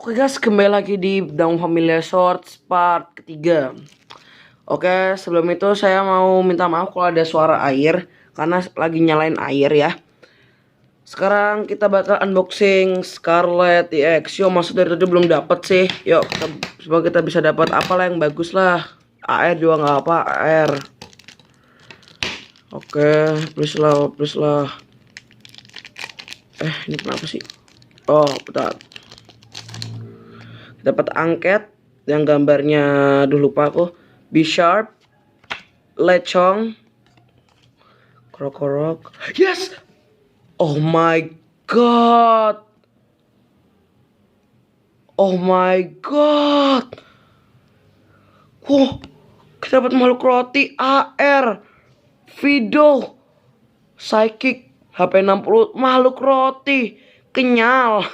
Oke guys, kembali lagi di Daun Familiar Shorts part ketiga. Oke, sebelum itu saya mau minta maaf kalau ada suara air, karena lagi nyalain air ya. Sekarang kita bakal unboxing Scarlet EX. Yo, maksud dari tadi belum dapat sih. Yuk, semoga kita bisa dapat apalah yang bagus lah. AR juga nggak apa, AR. Oke, please lah. Ini kenapa sih? Oh, bentar. Dapat angket yang gambarnya, lupa aku. B-Sharp, Lechong, Krokorok. Yes! Oh my god. Oh my god. Wow, kita dapat makhluk roti AR. Video Psychic HP 60 makhluk roti kenyal.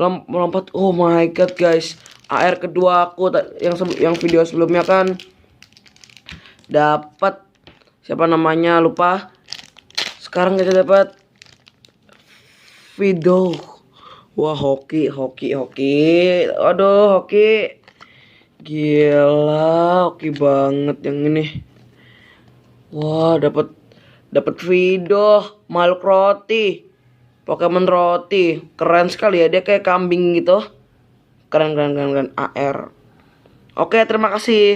Melompat. Oh my god guys, AR kedua aku yang video sebelumnya kan dapat siapa namanya lupa. Sekarang kita dapat video. Wah, hoki. Aduh, hoki. Gila, hoki banget yang ini. Wah, dapat video makhluk roti. Pokemon roti. Keren sekali ya, dia kayak kambing gitu. Keren AR. Oke, terima kasih.